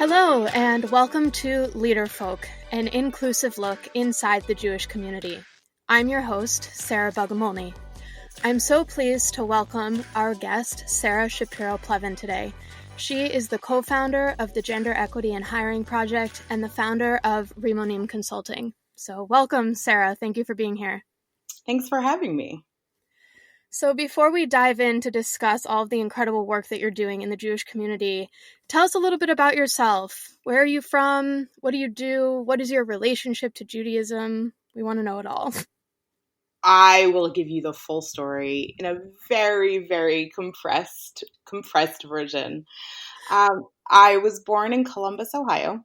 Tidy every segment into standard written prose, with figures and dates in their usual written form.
Hello, and welcome to Leaderfolk, an inclusive look inside the Jewish community. I'm your host, Sara Shapiro-Plevan. I'm so pleased to welcome our guest, Sara Shapiro-Plevan, today. She is the co-founder of the Gender Equity and Hiring Project and the founder of Rimonim Consulting. So welcome, Sara. Thank you for being here. Thanks for having me. So before we dive in to discuss all of the incredible work that you're doing in the Jewish community, tell us a little bit about yourself. Where are you from? What do you do? What is your relationship to Judaism? We want to know it all. I will give you the full story in a very, very compressed version. I was born in Columbus, Ohio,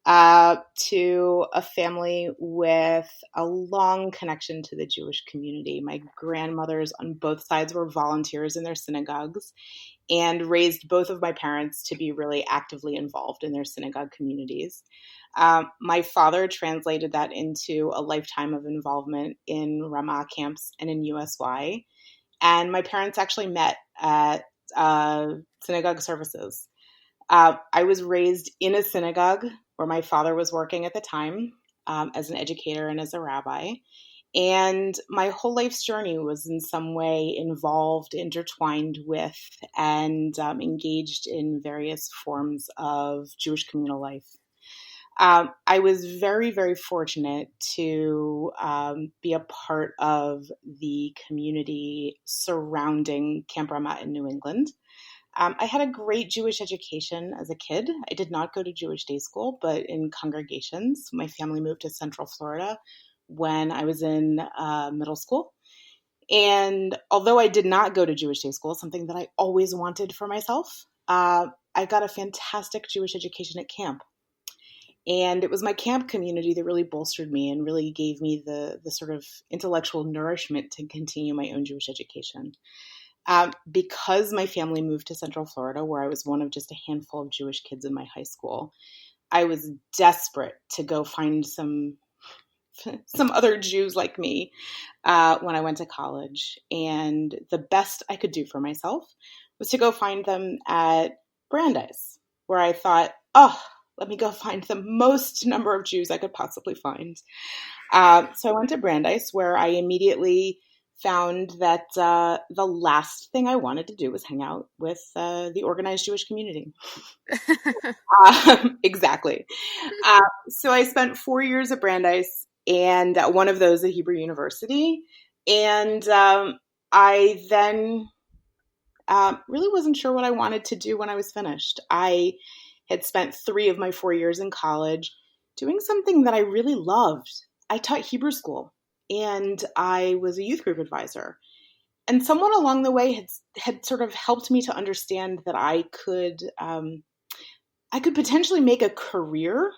to a family with a long connection to the Jewish community. My grandmothers on both sides were volunteers in their synagogues and raised both of my parents to be really actively involved in their synagogue communities. My father translated that into a lifetime of involvement in Ramah camps and in USY. And my parents actually met at synagogue services. I was raised in a synagogue where my father was working at the time as an educator and as a rabbi. And my whole life's journey was in some way involved, intertwined with, and engaged in various forms of Jewish communal life. I was very, very fortunate to be a part of the community surrounding Camp Ramah in New England. I had a great Jewish education as a kid. I did not go to Jewish day school, but in congregations. My family moved to Central Florida when I was in middle school. And although I did not go to Jewish day school, something that I always wanted for myself, I got a fantastic Jewish education at camp. And it was my camp community that really bolstered me and really gave me the sort of intellectual nourishment to continue my own Jewish education. Because my family moved to Central Florida, where I was one of just a handful of Jewish kids in my high school, I was desperate to go find some other Jews like me when I went to college. And the best I could do for myself was to go find them at Brandeis, where I thought, let me go find the most number of Jews I could possibly find. So I went to Brandeis, where I immediately found that the last thing I wanted to do was hang out with the organized Jewish community. Exactly. So I spent 4 years at Brandeis, and one of those at Hebrew University. And I then really wasn't sure what I wanted to do when I was finished. I had spent 3 of my 4 years in college doing something that I really loved. I taught Hebrew school. And I was a youth group advisor. And someone along the way had sort of helped me to understand that I could potentially make a career,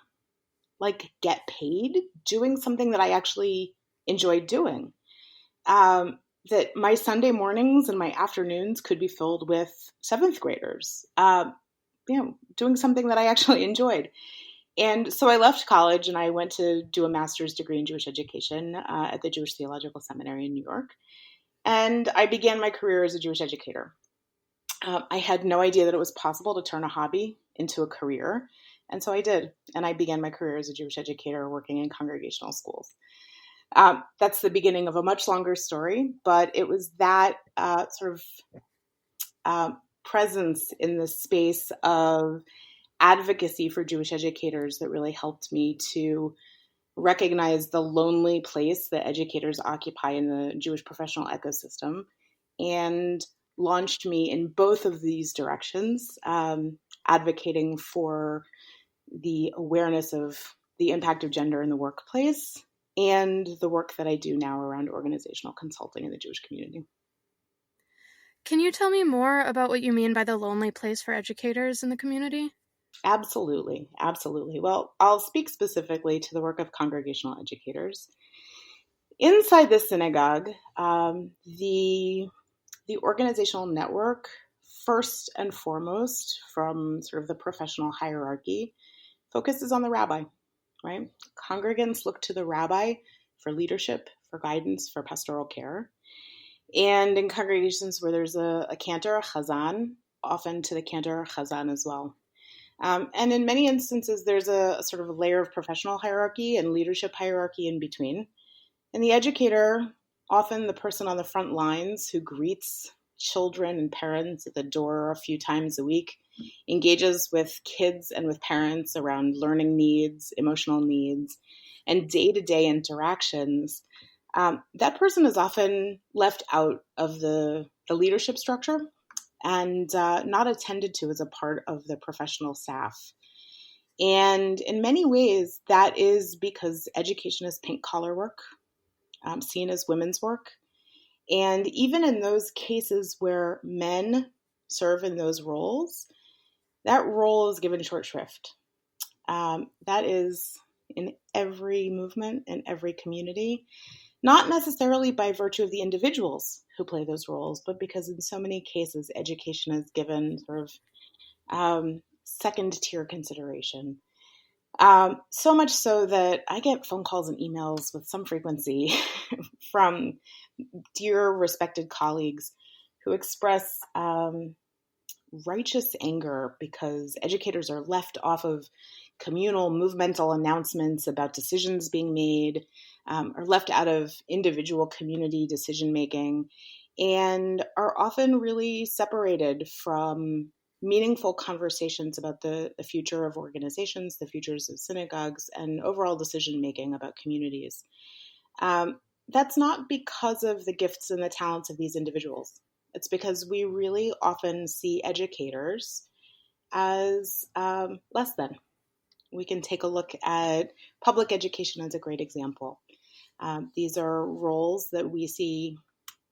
like get paid, doing something that I actually enjoyed doing. That my Sunday mornings and my afternoons could be filled with 7th graders, doing something that I actually enjoyed. And so I left college and I went to do a master's degree in Jewish education at the Jewish Theological Seminary in New York. And I began my career as a Jewish educator. I had no idea that it was possible to turn a hobby into a career. And so I did. And I began my career as a Jewish educator working in congregational schools. That's the beginning of a much longer story, but it was that sort of presence in the space of advocacy for Jewish educators that really helped me to recognize the lonely place that educators occupy in the Jewish professional ecosystem and launched me in both of these directions, advocating for the awareness of the impact of gender in the workplace and the work that I do now around organizational consulting in the Jewish community. Can you tell me more about what you mean by the lonely place for educators in the community? Absolutely. Well, I'll speak specifically to the work of congregational educators. Inside the synagogue, the organizational network, first and foremost, from sort of the professional hierarchy, focuses on the rabbi, right? Congregants look to the rabbi for leadership, for guidance, for pastoral care. And in congregations where there's a cantor, a chazan, often to the cantor or chazan as well. And in many instances, there's a sort of a layer of professional hierarchy and leadership hierarchy in between. And the educator, often the person on the front lines who greets children and parents at the door a few times a week, engages with kids and with parents around learning needs, emotional needs, and day-to-day interactions. That person is often left out of the leadership structure and not attended to as a part of the professional staff. And in many ways, that is because education is pink-collar work, seen as women's work. And even in those cases where men serve in those roles, that role is given short shrift. That is in every movement, in every community, not necessarily by virtue of the individuals who play those roles, but because in so many cases, education is given sort of second-tier consideration. So much so that I get phone calls and emails with some frequency from dear respected colleagues who express righteous anger because educators are left off of communal movemental announcements about decisions being made, are left out of individual community decision making, and are often really separated from meaningful conversations about the future of organizations, the futures of synagogues, and overall decision making about communities. That's not because of the gifts and the talents of these individuals. It's because we really often see educators as less than. We can take a look at public education as a great example. These are roles that we see,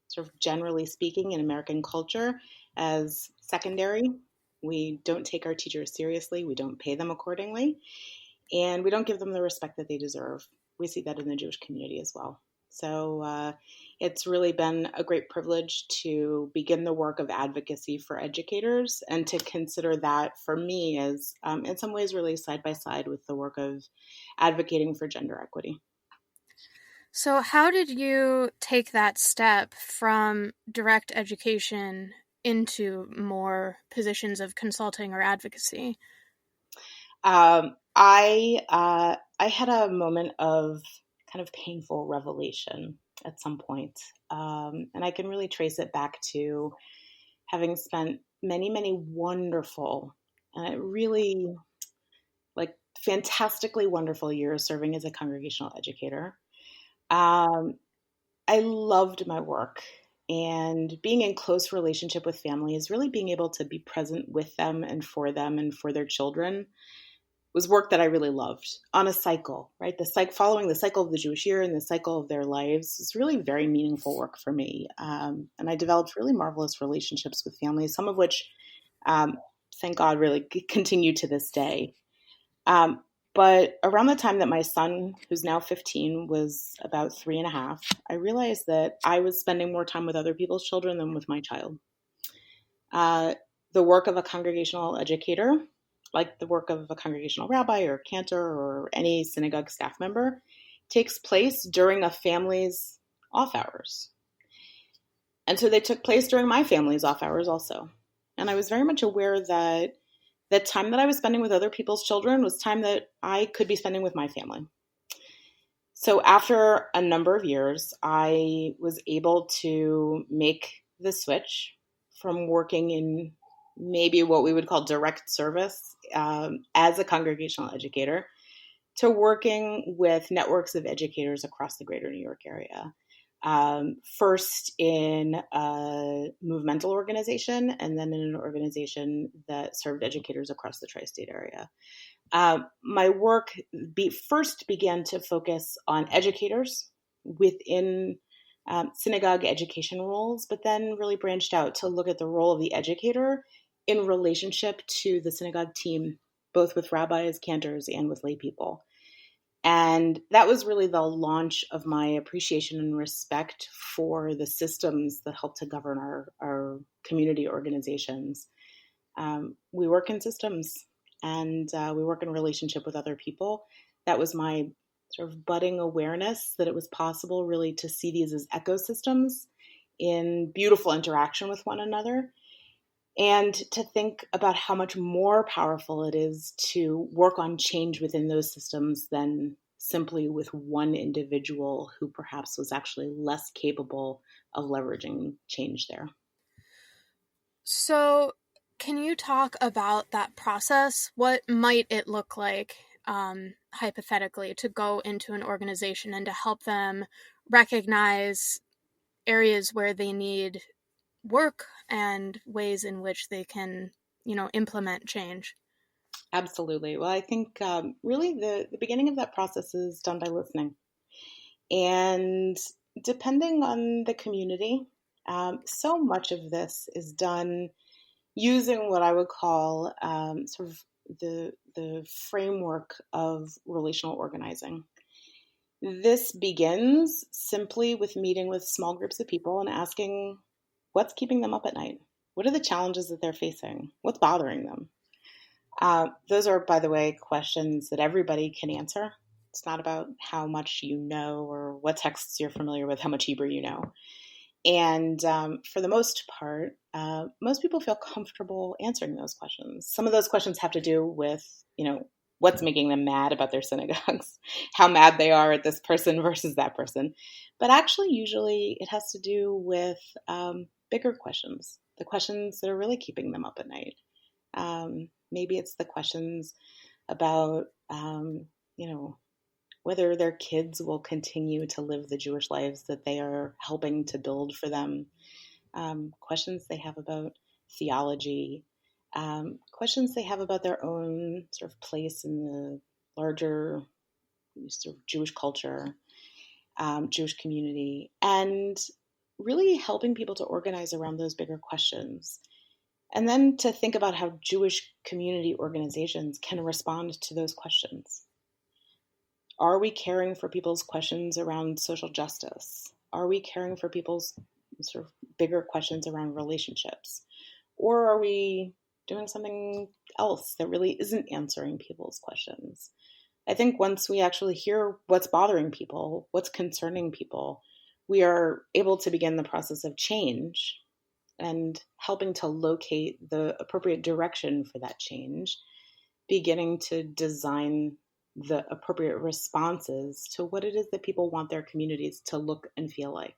sort of generally speaking, in American culture as secondary. We don't take our teachers seriously. We don't pay them accordingly. And we don't give them the respect that they deserve. We see that in the Jewish community as well. So it's really been a great privilege to begin the work of advocacy for educators and to consider that for me as in some ways really side by side with the work of advocating for gender equity. So how did you take that step from direct education into more positions of consulting or advocacy? I had a moment of kind of painful revelation at some point. And I can really trace it back to having spent many, many wonderful, really like fantastically wonderful years serving as a congregational educator. I loved my work, and being in close relationship with families, really being able to be present with them and for their children was work that I really loved on a cycle, right? Following the cycle of the Jewish year and the cycle of their lives is really very meaningful work for me. And I developed really marvelous relationships with families, some of which, thank God, really continue to this day. But around the time that my son, who's now 15, was about 3.5, I realized that I was spending more time with other people's children than with my child. The work of a congregational educator, like the work of a congregational rabbi or cantor or any synagogue staff member, takes place during a family's off hours. And so they took place during my family's off hours also. And I was very much aware that the time that I was spending with other people's children was time that I could be spending with my family. So after a number of years, I was able to make the switch from working in maybe what we would call direct service as a congregational educator to working with networks of educators across the greater New York area. First in a movemental organization, and then in an organization that served educators across the tri-state area. My work first began to focus on educators within synagogue education roles, but then really branched out to look at the role of the educator in relationship to the synagogue team, both with rabbis, cantors, and with lay people. And that was really the launch of my appreciation and respect for the systems that help to govern our community organizations. We work in systems, and we work in relationship with other people. That was my sort of budding awareness that it was possible really to see these as ecosystems in beautiful interaction with one another. and to think about how much more powerful it is to work on change within those systems than simply with one individual who perhaps was actually less capable of leveraging change there. So, can you talk about that process? What might it look like, hypothetically, to go into an organization and to help them recognize areas where they need work and ways in which they can, implement change? Absolutely. Well, I think really the beginning of that process is done by listening. And depending on the community, so much of this is done using what I would call sort of the framework of relational organizing. This begins simply with meeting with small groups of people and asking what's keeping them up at night? What are the challenges that they're facing? What's bothering them? Those are, by the way, questions that everybody can answer. It's not about how much you know or what texts you're familiar with, how much Hebrew you know. And for the most part, most people feel comfortable answering those questions. Some of those questions have to do with, what's making them mad about their synagogues, how mad they are at this person versus that person. But actually, usually it has to do with bigger questions, the questions that are really keeping them up at night. Maybe it's the questions about, whether their kids will continue to live the Jewish lives that they are helping to build for them. Questions they have about theology, questions they have about their own sort of place in the larger sort of Jewish culture, Jewish community, and really helping people to organize around those bigger questions. And then to think about how Jewish community organizations can respond to those questions. Are we caring for people's questions around social justice? Are we caring for people's sort of bigger questions around relationships? Or are we doing something else that really isn't answering people's questions? I think once we actually hear what's bothering people, what's concerning people, we are able to begin the process of change and helping to locate the appropriate direction for that change, beginning to design the appropriate responses to what it is that people want their communities to look and feel like.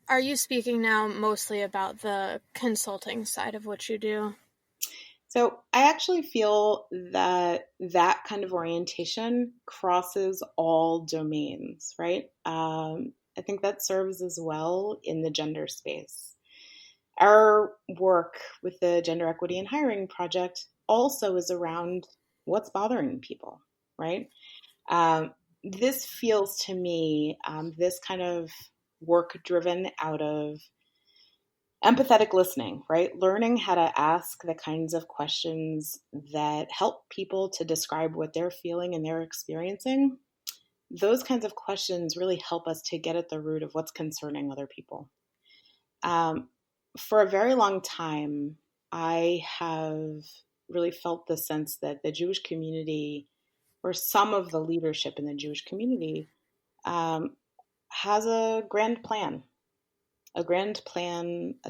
Are you speaking now mostly about the consulting side of what you do? So I actually feel that that kind of orientation crosses all domains, right? I think that serves as well in the gender space. Our work with the Gender Equity and Hiring Project also is around what's bothering people, right? This feels to me, this kind of work driven out of empathetic listening, right? Learning how to ask the kinds of questions that help people to describe what they're feeling and they're experiencing. Those kinds of questions really help us to get at the root of what's concerning other people. For a very long time, I have really felt the sense that the Jewish community, or some of the leadership in the Jewish community, has a grand plan, a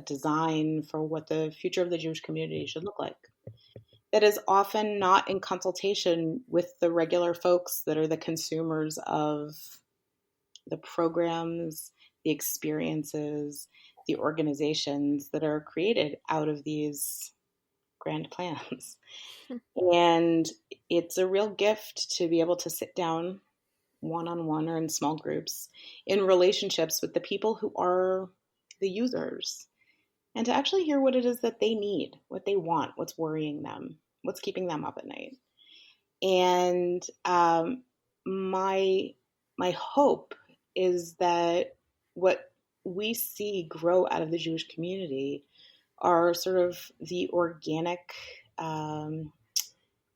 design for what the future of the Jewish community should look like. That is often not in consultation with the regular folks that are the consumers of the programs, the experiences, the organizations that are created out of these grand plans. And it's a real gift to be able to sit down one-on-one or in small groups in relationships with the people who are the users and to actually hear what it is that they need, what they want, what's worrying them, what's keeping them up at night. And my hope is that what we see grow out of the Jewish community are sort of the organic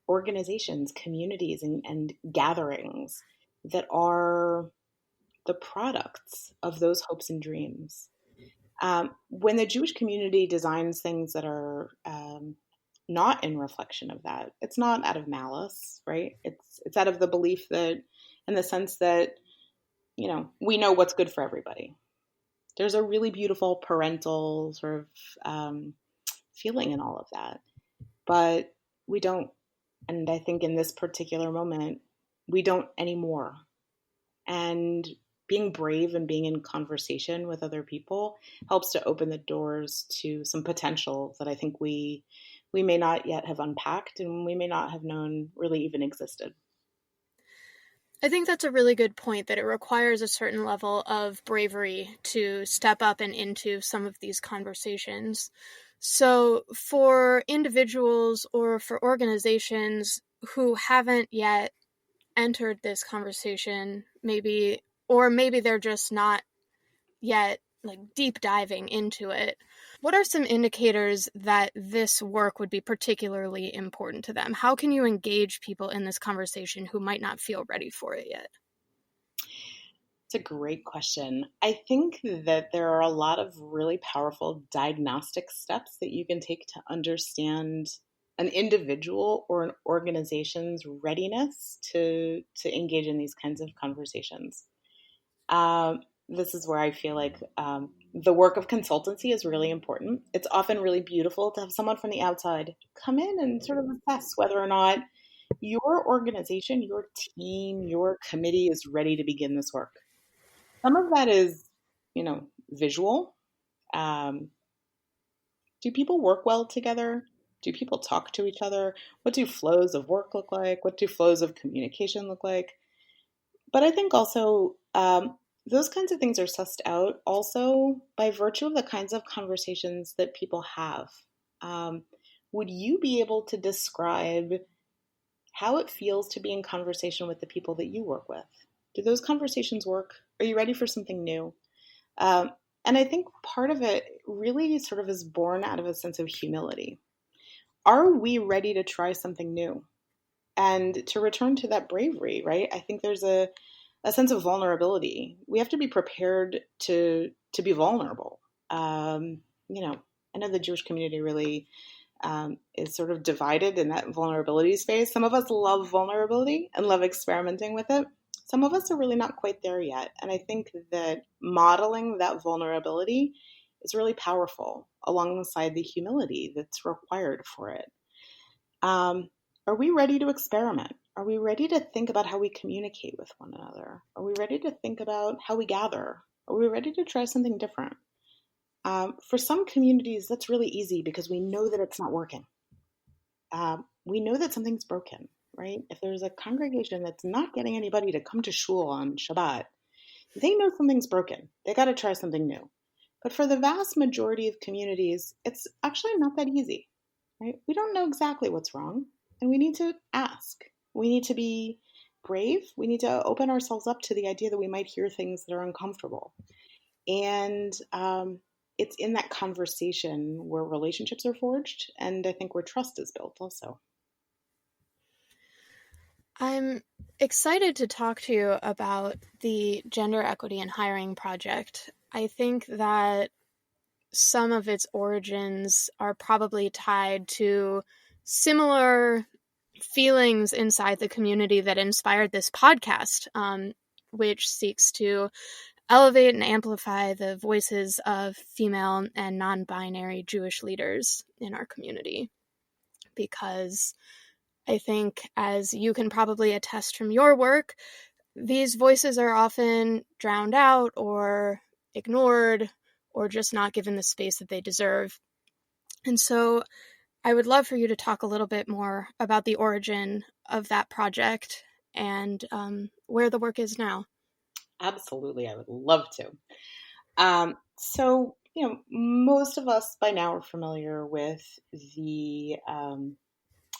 organizations, communities, and gatherings that are the products of those hopes and dreams. When the Jewish community designs things that are not in reflection of that, it's not out of malice, right? It's out of the belief that, in the sense that, we know what's good for everybody. There's a really beautiful parental sort of feeling in all of that. But we don't, and I think in this particular moment, we don't anymore. And being brave and being in conversation with other people helps to open the doors to some potential that I think we may not yet have unpacked and we may not have known really even existed. I think that's a really good point, that it requires a certain level of bravery to step up and into some of these conversations. So for individuals or for organizations who haven't yet entered this conversation, maybe they're just not yet like deep diving into it, what are some indicators that this work would be particularly important to them? How can you engage people in this conversation who might not feel ready for it yet? It's a great question. I think that there are a lot of really powerful diagnostic steps that you can take to understand an individual or an organization's readiness to engage in these kinds of conversations. This is where I feel like the work of consultancy is really important. It's often really beautiful to have someone from the outside come in and sort of assess whether or not your organization, your team, your committee is ready to begin this work. Some of that is, visual. Do people work well together? Do people talk to each other? What do flows of work look like? What do flows of communication look like? But I think also those kinds of things are sussed out also by virtue of the kinds of conversations that people have. Would you be able to describe how it feels to be in conversation with the people that you work with? Do those conversations work? Are you ready for something new? And I think part of it really sort of is born out of a sense of humility. Are we ready to try something new? And to return to that bravery, right? I think there's a sense of vulnerability. We have to be prepared to be vulnerable. I know the Jewish community really is sort of divided in that vulnerability space. Some of us love vulnerability and love experimenting with it. Some of us are really not quite there yet. And I think that modeling that vulnerability is really powerful alongside the humility that's required for it. Are we ready to experiment? Are we ready to think about how we communicate with one another? Are we ready to think about how we gather? Are we ready to try something different? For some communities, that's really easy because we know that it's not working. We know that something's broken, right? If there's a congregation that's not getting anybody to come to shul on Shabbat, they know something's broken. They got to try something new. But for the vast majority of communities, it's actually not that easy, right? We don't know exactly what's wrong, and we need to ask. We need to be brave. We need to open ourselves up to the idea that we might hear things that are uncomfortable. And it's in that conversation where relationships are forged, and I think where trust is built also. I'm excited to talk to you about the Gender Equity in Hiring project. I think that some of its origins are probably tied to similar feelings inside the community that inspired this podcast, which seeks to elevate and amplify the voices of female and non-binary Jewish leaders in our community. Because I think, as you can probably attest from your work, these voices are often drowned out or ignored or just not given the space that they deserve. And so I would love for you to talk a little bit more about the origin of that project and where the work is now. Absolutely, I would love to. So, most of us by now are familiar with the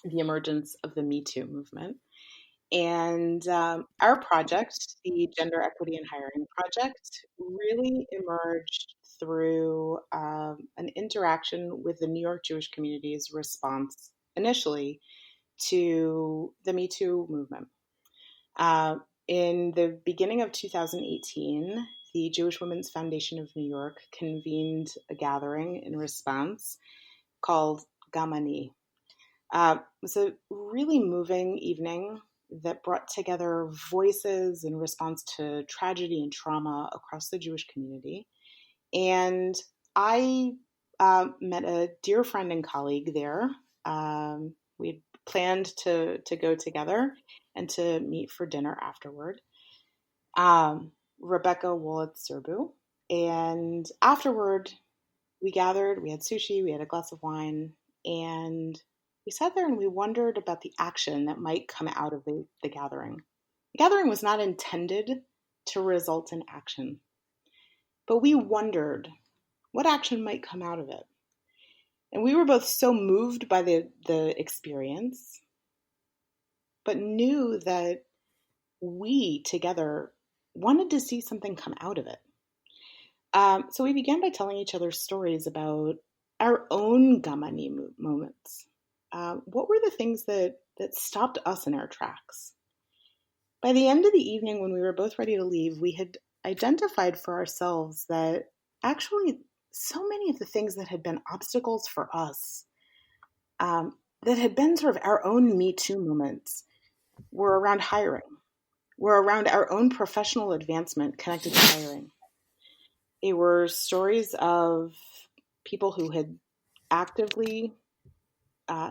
emergence of the Me Too movement. And our project, the Gender Equity in Hiring Project, really emerged through an interaction with the New York Jewish community's response initially to the Me Too movement. In the beginning of 2018, the Jewish Women's Foundation of New York convened a gathering in response called Gamani. It was a really moving evening that brought together voices in response to tragedy and trauma across the Jewish community. And I met a dear friend and colleague there. We had planned to go together and to meet for dinner afterward. Rebecca Wolit-Serbu. And afterward, we gathered, we had sushi, we had a glass of wine, and we sat there and we wondered about the action that might come out of the gathering. The gathering was not intended to result in action, but we wondered what action might come out of it. And we were both so moved by the experience, but knew that we together wanted to see something come out of it. So we began by telling each other stories about our own gamani moments. What were the things that stopped us in our tracks? By the end of the evening, when we were both ready to leave, we had identified for ourselves that actually so many of the things that had been obstacles for us, that had been sort of our own Me Too moments, were around hiring, were around our own professional advancement connected to hiring. They were stories of people who had actively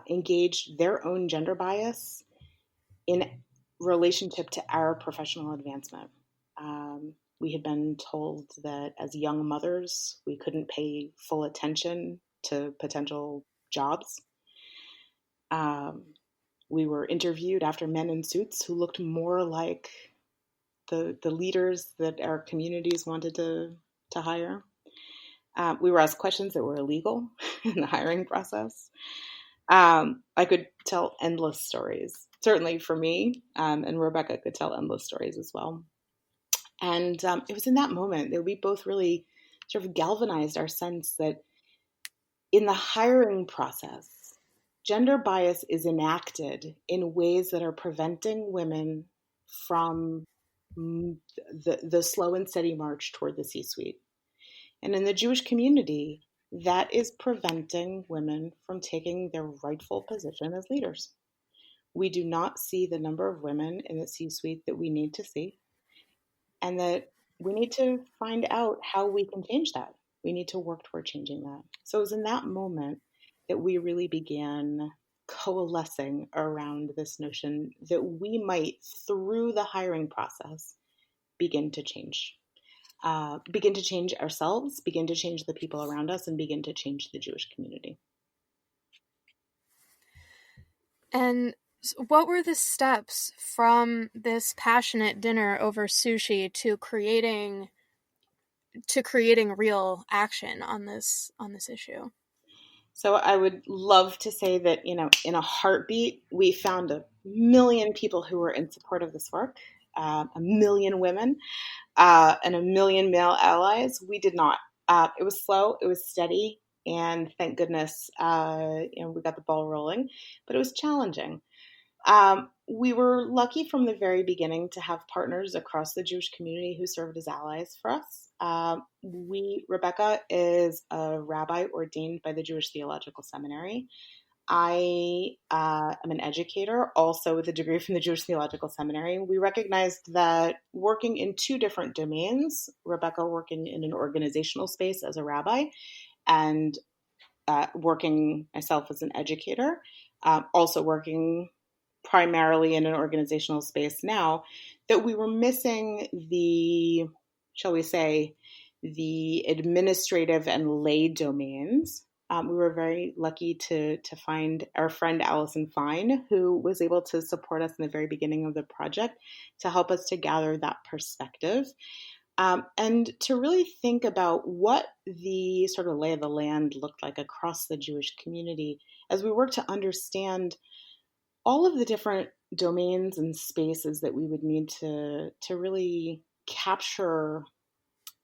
engaged their own gender bias in relationship to our professional advancement. We had been told that as young mothers, we couldn't pay full attention to potential jobs. We were interviewed after men in suits who looked more like the leaders that our communities wanted to hire. We were asked questions that were illegal in the hiring process. I could tell endless stories, certainly for me, and Rebecca could tell endless stories as well. And it was in that moment that we both really sort of galvanized our sense that in the hiring process, gender bias is enacted in ways that are preventing women from the slow and steady march toward the C-suite. And in the Jewish community, that is preventing women from taking their rightful position as leaders. We do not see the number of women in the C-suite that we need to see, and that we need to find out how we can change that. We need to work toward changing that. So it was in that moment that we really began coalescing around this notion that we might, through the hiring process, begin to change ourselves, begin to change the people around us, and begin to change the Jewish community. And what were the steps from this passionate dinner over sushi to creating real action on this issue? So I would love to say that, in a heartbeat, we found 1 million people who were in support of this work, 1 million women, and 1 million male allies. We did not. It was slow, it was steady, and thank goodness, we got the ball rolling, but it was challenging. We were lucky from the very beginning to have partners across the Jewish community who served as allies for us. Rebecca is a rabbi ordained by the Jewish Theological Seminary. I am an educator, also with a degree from the Jewish Theological Seminary. We recognized that working in two different domains, Rebecca working in an organizational space as a rabbi, and working myself as an educator, also working primarily in an organizational space now, that we were missing the, shall we say, the administrative and lay domains. We were very lucky to find our friend Allison Fine, who was able to support us in the very beginning of the project to help us to gather that perspective. And to really think about what the sort of lay of the land looked like across the Jewish community as we work to understand all of the different domains and spaces that we would need to really capture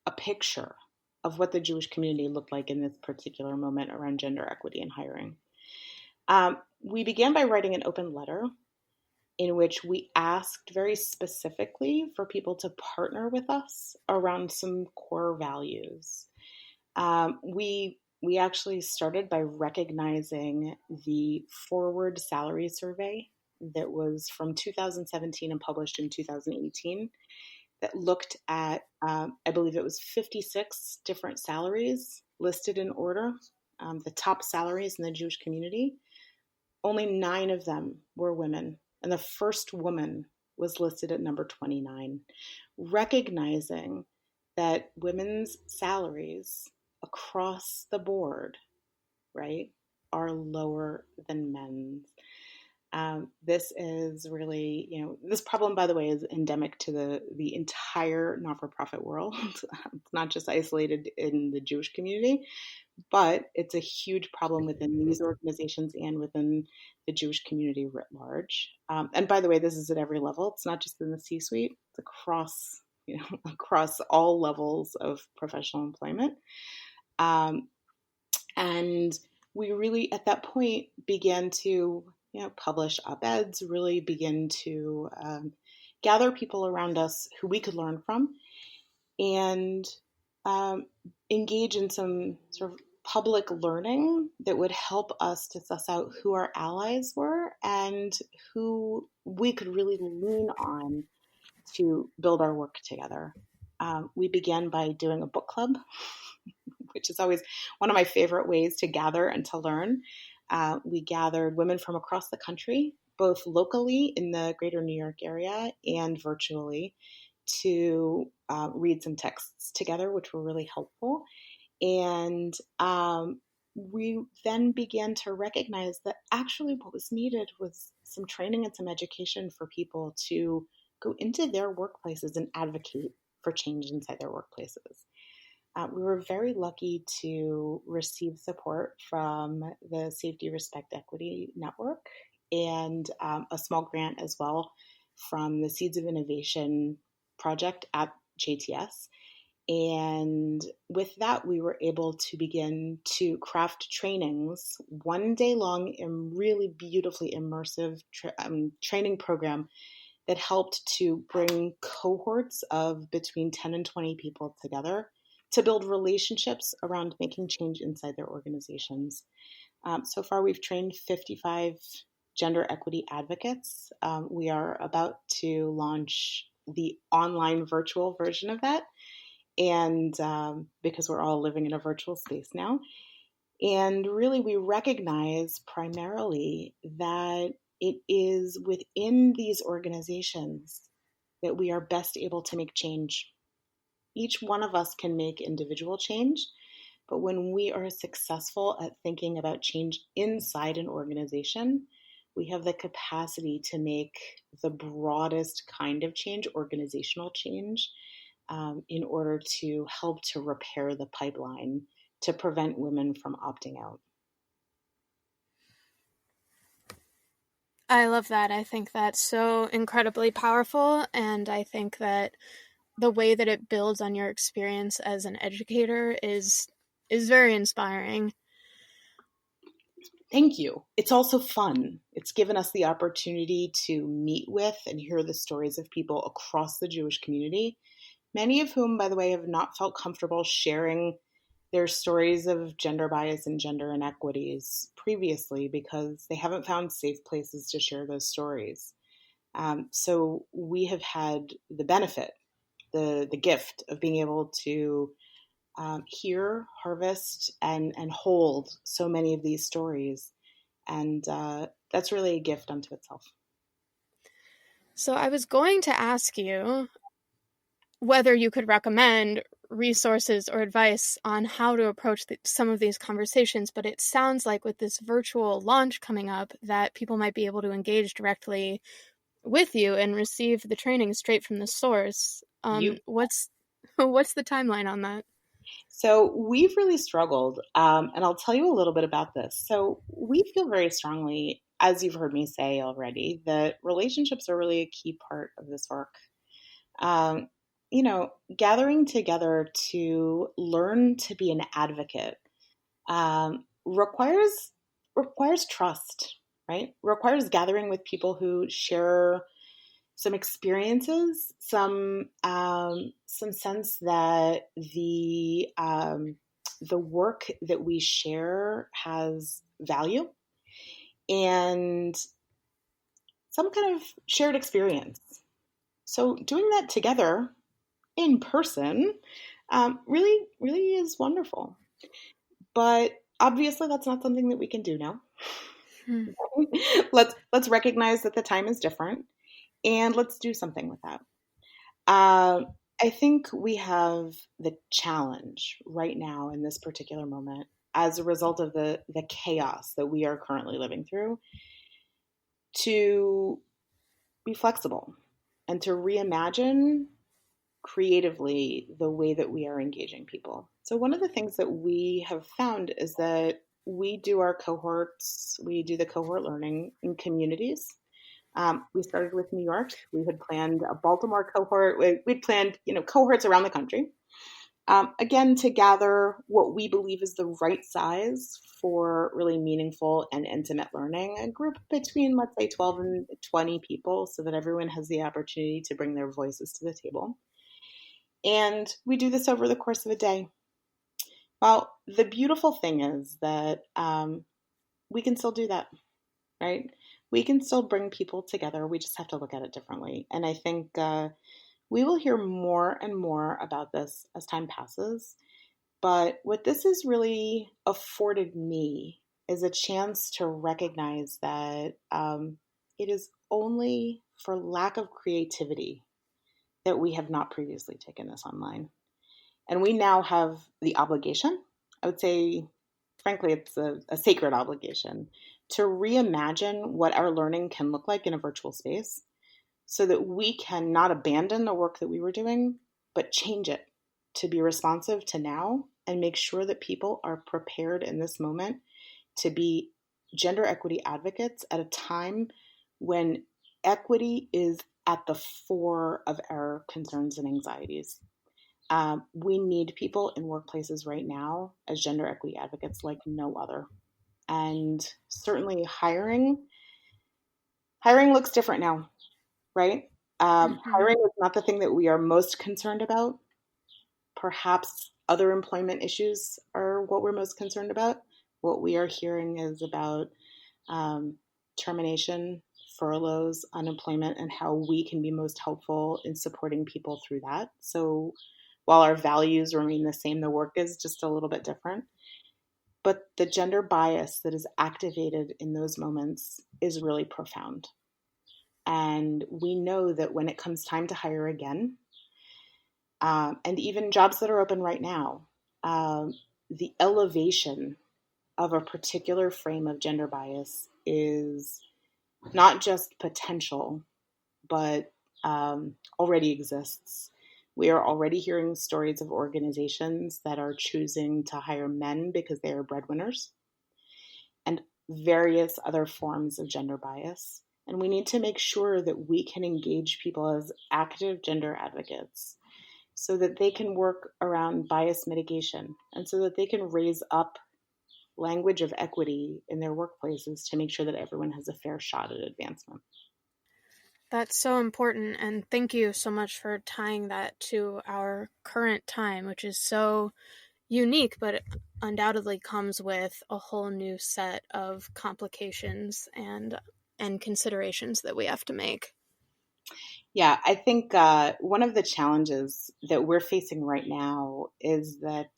a picture of what the Jewish community looked like in this particular moment around gender equity and hiring. We began by writing an open letter in which we asked very specifically for people to partner with us around some core values. We actually started by recognizing the Forward Salary Survey that was from 2017 and published in 2018 that looked at, I believe it was 56 different salaries listed in order the top salaries in the Jewish community, only 9 of them were women. And the first woman was listed at number 29, recognizing that women's salaries across the board, right, are lower than men's. This is really, this problem, by the way, is endemic to the entire not-for-profit world. It's not just isolated in the Jewish community, but it's a huge problem within these organizations and within the Jewish community writ large. And by the way, this is at every level. It's not just in the C-suite. It's across, across all levels of professional employment. And we really, at that point, began to publish op-eds, really begin to gather people around us who we could learn from, and engage in some sort of public learning that would help us to suss out who our allies were and who we could really lean on to build our work together. We began by doing a book club, which is always one of my favorite ways to gather and to learn. We gathered women from across the country, both locally in the greater New York area and virtually, to read some texts together, which were really helpful. And we then began to recognize that actually what was needed was some training and some education for people to go into their workplaces and advocate for change inside their workplaces. We were very lucky to receive support from the Safety, Respect, Equity Network and a small grant as well from the Seeds of Innovation project at JTS. And with that, we were able to begin to craft trainings, 1 day long and really beautifully immersive training program that helped to bring cohorts of between 10 and 20 people together to build relationships around making change inside their organizations. So far, we've trained 55 gender equity advocates. We are about to launch the online virtual version of that, and because we're all living in a virtual space now. And really, we recognize primarily that it is within these organizations that we are best able to make change. Each one of us can make individual change, but when we are successful at thinking about change inside an organization, we have the capacity to make the broadest kind of change, organizational change, in order to help to repair the pipeline to prevent women from opting out. I love that. I think that's so incredibly powerful, and I think that the way that it builds on your experience as an educator is very inspiring. Thank you. It's also fun. It's given us the opportunity to meet with and hear the stories of people across the Jewish community, many of whom, by the way, have not felt comfortable sharing their stories of gender bias and gender inequities previously because they haven't found safe places to share those stories. So we have had the benefit, the gift of being able to hear, harvest, and hold so many of these stories. And that's really a gift unto itself. So I was going to ask you whether you could recommend resources or advice on how to approach some of these conversations, but it sounds like with this virtual launch coming up that people might be able to engage directly with you and receive the training straight from the source. What's the timeline on that? So we've really struggled, and I'll tell you a little bit about this. So we feel very strongly, as you've heard me say already, that relationships are really a key part of this work. Gathering together to learn to be an advocate requires trust, right? Requires gathering with people who share some experiences, some sense that the work that we share has value, and some kind of shared experience. So doing that together in person really, really is wonderful. But Obviously, that's not something that we can do now. Hmm. Let's recognize that the time is different, and let's do something with that. I think we have the challenge right now in this particular moment as a result of the chaos that we are currently living through to be flexible and to reimagine creatively the way that we are engaging people. So one of the things that we have found is that we do our cohorts, we do the cohort learning in communities. We started with New York. We had planned a Baltimore cohort. We'd planned, cohorts around the country. Again, to gather what we believe is the right size for really meaningful and intimate learning, a group between, let's say, 12 and 20 people, so that everyone has the opportunity to bring their voices to the table. And we do this over the course of a day. Well, the beautiful thing is that we can still do that, right? We can still bring people together. We just have to look at it differently. And I think we will hear more and more about this as time passes. But what this has really afforded me is a chance to recognize that it is only for lack of creativity that we have not previously taken this online. And we now have the obligation, I would say, frankly, it's a sacred obligation, to reimagine what our learning can look like in a virtual space so that we can not abandon the work that we were doing, but change it to be responsive to now and make sure that people are prepared in this moment to be gender equity advocates at a time when equity is at the fore of our concerns and anxieties. We need people in workplaces right now as gender equity advocates like no other. And certainly hiring looks different now, right? Hiring is not the thing that we are most concerned about. Perhaps other employment issues are what we're most concerned about. What we are hearing is about termination, furloughs, unemployment, and how we can be most helpful in supporting people through that. So while our values remain the same, the work is just a little bit different. But the gender bias that is activated in those moments is really profound. And we know that when it comes time to hire again, and even jobs that are open right now, the elevation of a particular frame of gender bias is not just potential, but already exists. We are already hearing stories of organizations that are choosing to hire men because they are breadwinners, and various other forms of gender bias. And we need to make sure that we can engage people as active gender advocates so that they can work around bias mitigation and so that they can raise up language of equity in their workplaces to make sure that everyone has a fair shot at advancement. That's so important, and thank you so much for tying that to our current time, which is so unique, but it undoubtedly comes with a whole new set of complications and considerations that we have to make. Yeah, I think one of the challenges that we're facing right now is that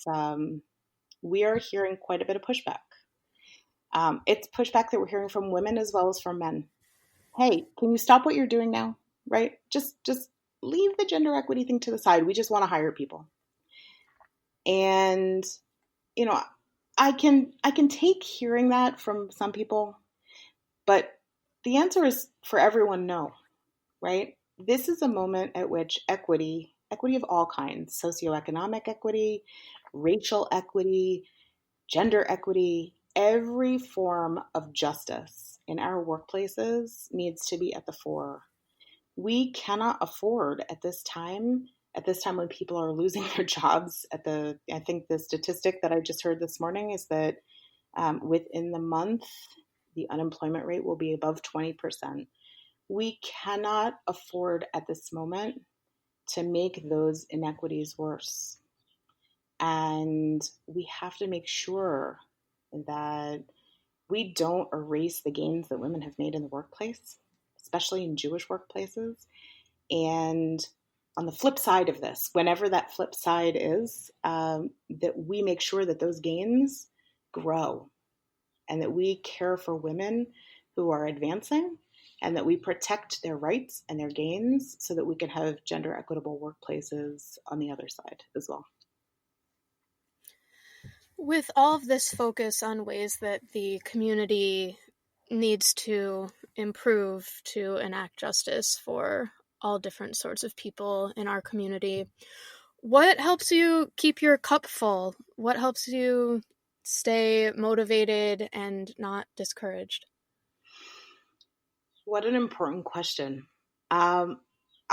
we are hearing quite a bit of pushback. It's pushback that we're hearing from women as well as from men. Hey, can you stop what you're doing now? Right? Just leave the gender equity thing to the side. We just want to hire people. And I can take hearing that from some people, but the answer is for everyone no, right? This is a moment at which equity of all kinds, socioeconomic equity, racial equity, gender equity, every form of justice in our workplaces needs to be at the fore. We cannot afford at this time when people are losing their jobs I think the statistic that I just heard this morning is that within the month, the unemployment rate will be above 20%. We cannot afford at this moment to make those inequities worse. And we have to make sure that we don't erase the gains that women have made in the workplace, especially in Jewish workplaces. And on the flip side of this, whenever that flip side is, that we make sure that those gains grow and that we care for women who are advancing and that we protect their rights and their gains so that we can have gender equitable workplaces on the other side as well. With all of this focus on ways that the community needs to improve to enact justice for all different sorts of people in our community, what helps you keep your cup full? What helps you stay motivated and not discouraged? What an important question.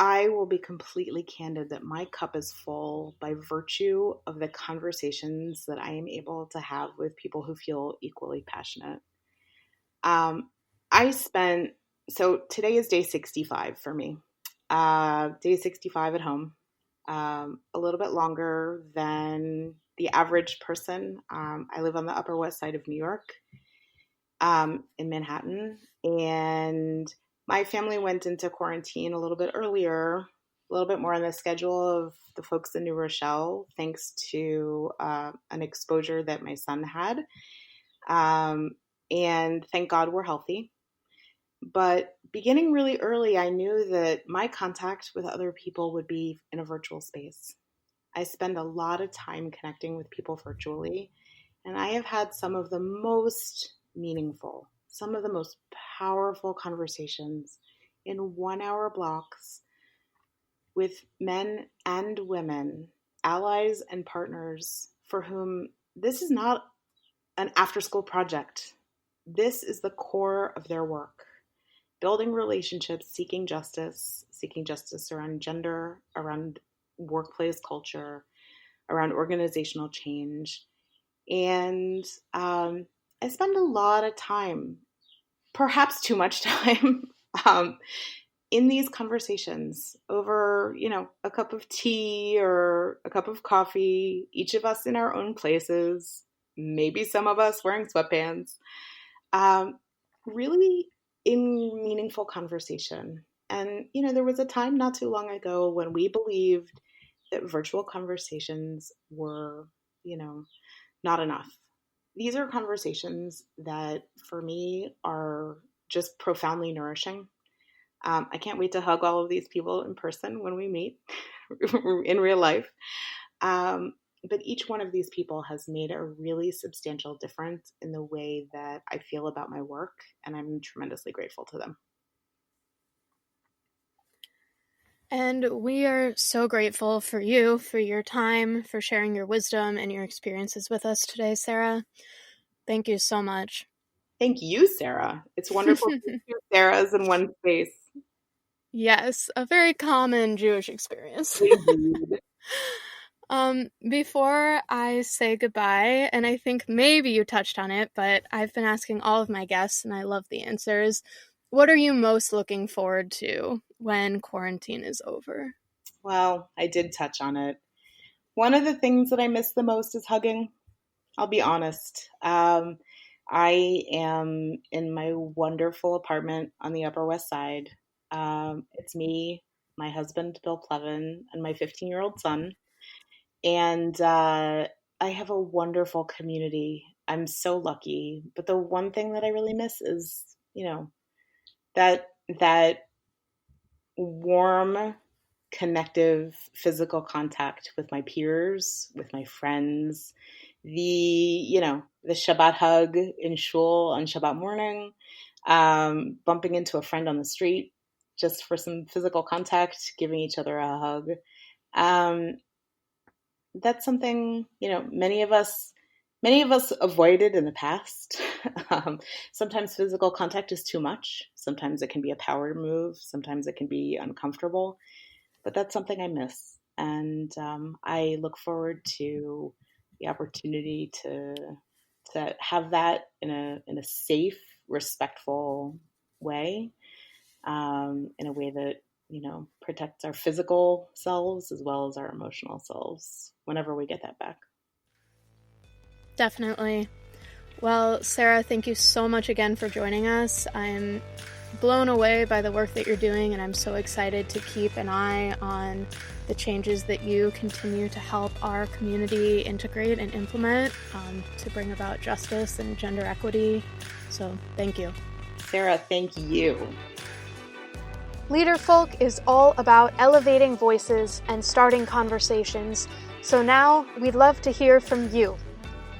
I will be completely candid that my cup is full by virtue of the conversations that I am able to have with people who feel equally passionate. So today is day 65 for me. Day 65 at home, a little bit longer than the average person. I live on the Upper West Side of New York, in Manhattan, and my family went into quarantine a little bit earlier, a little bit more on the schedule of the folks in New Rochelle, thanks to an exposure that my son had. And thank God we're healthy. But beginning really early, I knew that my contact with other people would be in a virtual space. I spend a lot of time connecting with people virtually, and I have had some of the most meaningful, some of the most powerful conversations in 1 hour blocks with men and women, allies and partners for whom this is not an after-school project. This is the core of their work. Building relationships, seeking justice around gender, around workplace culture, around organizational change. And I spend a lot of time, perhaps too much time, in these conversations over, a cup of tea or a cup of coffee, each of us in our own places, maybe some of us wearing sweatpants, really in meaningful conversation. And, there was a time not too long ago when we believed that virtual conversations were, not enough. These are conversations that, for me, are just profoundly nourishing. I can't wait to hug all of these people in person when we meet in real life. But each one of these people has made a really substantial difference in the way that I feel about my work, and I'm tremendously grateful to them. And we are so grateful for you, for your time, for sharing your wisdom and your experiences with us today, Sara. Thank you so much. Thank you, Sara. It's wonderful to see two Saras in one space. Yes, a very common Jewish experience. Indeed. Before I say goodbye, and I think maybe you touched on it, but I've been asking all of my guests, and I love the answers. What are you most looking forward to when quarantine is over? Well, I did touch on it. One of the things that I miss the most is hugging. I'll be honest. I am in my wonderful apartment on the Upper West Side. It's me, my husband, Bill Plevan, and my 15-year-old son. And I have a wonderful community. I'm so lucky. But the one thing that I really miss is, that warm, connective physical contact with my peers, with my friends, the Shabbat hug in shul on Shabbat morning, bumping into a friend on the street just for some physical contact, giving each other a hug. That's something, many of us avoided in the past. Sometimes physical contact is too much. Sometimes it can be a power move. Sometimes it can be uncomfortable. But that's something I miss. And I look forward to the opportunity to have that in a safe, respectful way, in a way that protects our physical selves as well as our emotional selves whenever we get that back. Definitely. Well, Sara, thank you so much again for joining us. I'm blown away by the work that you're doing, and I'm so excited to keep an eye on the changes that you continue to help our community integrate and implement to bring about justice and gender equity. So thank you. Sara, thank you. Leaderfolk is all about elevating voices and starting conversations. So now we'd love to hear from you.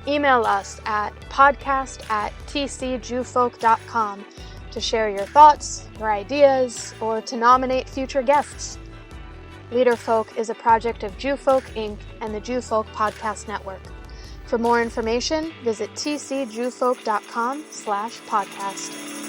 Email us at podcast@tcjewfolk.com to share your thoughts, your ideas, or to nominate future guests. Leaderfolk is a project of Jewfolk Inc. and the Jewfolk Podcast Network. For more information, visit tcjewfolk.com/podcast.